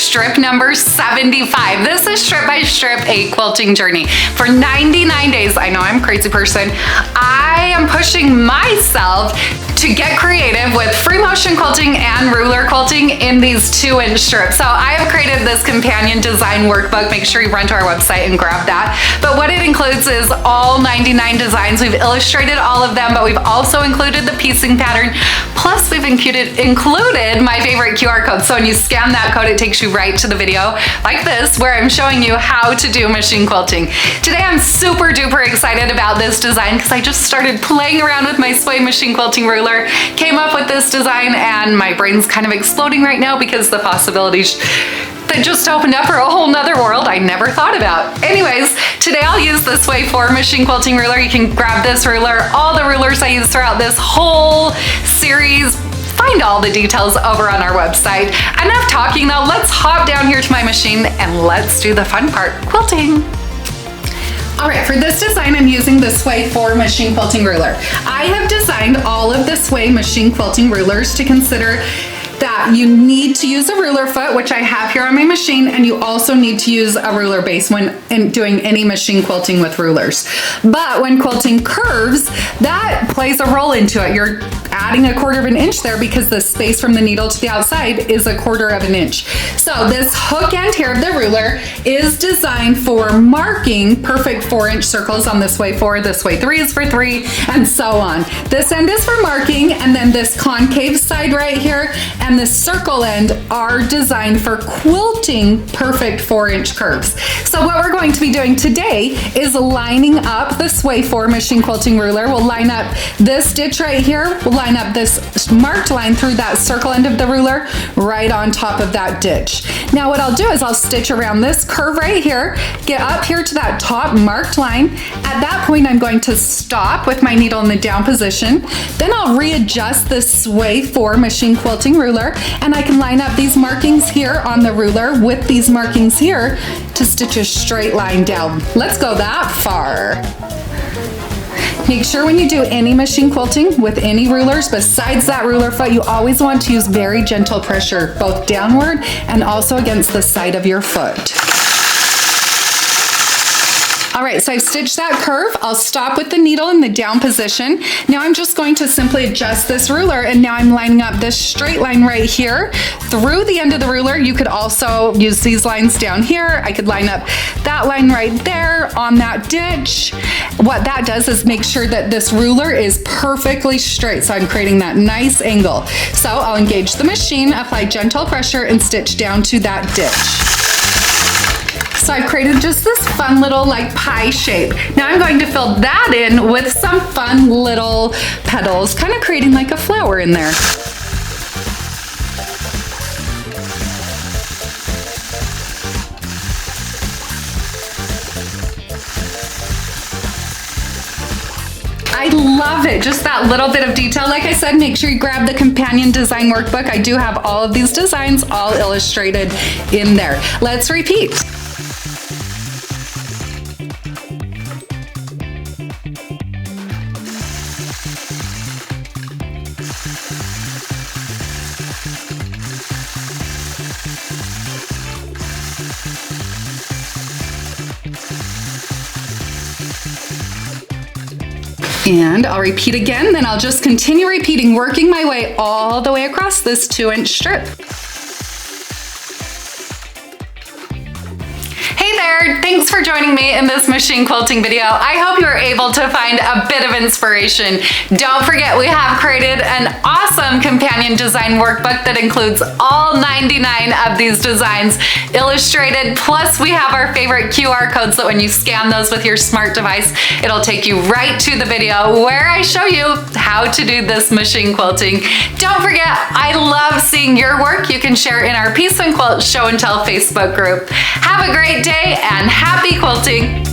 strip number 75. This is strip by strip a quilting journey. For 99 days, I know I'm a crazy person, I am pushing myself to get creative with free motion quilting and ruler quilting in these 2-inch strips. So I have created this companion design workbook. Make sure you run to our website and grab that. But what it includes is all 99 designs. We've illustrated all of them, but we've also included the piecing pattern. Plus we've included my favorite QR code. So when you scan that code, it takes you right to the video like this, where I'm showing you how to do machine quilting. Today I'm super duper excited about this design because I just started playing around with my Sway machine quilting ruler, came up with this design, and my brain's kind of exploding right now because the possibilities that just opened up are a whole nother world I never thought about. Anyways, today I'll use the Sway 4 machine quilting ruler. You can grab this ruler, all the rulers I use throughout this whole series. Find all the details over on our website. Enough talking though, let's hop down here to my machine and let's do the fun part, quilting. All right, for this design, I'm using the Sway 4 machine quilting ruler. I have designed all of the Sway machine quilting rulers to consider that you need to use a ruler foot, which I have here on my machine, and you also need to use a ruler base when doing any machine quilting with rulers. But when quilting curves, that plays a role into it. You're adding a 1/4 of an inch there because the space from the needle to the outside is a 1/4 of an inch. So this hook end here of the ruler is designed for marking perfect 4-inch circles on the Sway 4, the Sway 3 is for 3, and so on. This end is for marking, and then this concave side right here and this circle end are designed for quilting perfect 4-inch curves. So what we're going to be doing today is lining up the Sway 4 machine quilting ruler. We'll line up this ditch right here. We'll line up this marked line through that circle end of the ruler right on top of that ditch. Now what I'll do is I'll stitch around this curve right here, get up here to that top marked line. At that point, I'm going to stop with my needle in the down position. Then I'll readjust the Sway 4 machine quilting ruler, and I can line up these markings here on the ruler with these markings here to stitch a straight line down. Let's go that far. Make sure when you do any machine quilting with any rulers besides that ruler foot, you always want to use very gentle pressure, both downward and also against the side of your foot. All right, so I've stitched that curve. I'll stop with the needle in the down position. Now I'm just going to simply adjust this ruler, and now I'm lining up this straight line right here through the end of the ruler. You could also use these lines down here. I could line up that line right there on that ditch. What that does is make sure that this ruler is perfectly straight. So I'm creating that nice angle. So I'll engage the machine, apply gentle pressure, and stitch down to that ditch. So I've created just this fun little like pie shape. Now I'm going to fill that in with some fun little petals, kind of creating like a flower in there. I love it, just that little bit of detail. Like I said, make sure you grab the companion design workbook. I do have all of these designs all illustrated in there. Let's repeat. And I'll repeat again, then I'll just continue repeating, working my way all the way across this 2-inch strip. Hey there, thanks for joining me in this machine quilting video. I hope you were able to find a bit of inspiration. Don't forget, we have created an awesome companion design workbook that includes all 99 of these designs illustrated, plus we have our favorite QR codes that when you scan those with your smart device, it'll take you right to the video where I show you how to do this machine quilting. Don't forget, I love seeing your work. You can share in our Piece and Quilt Show and Tell Facebook group. Have a great day and happy quilting!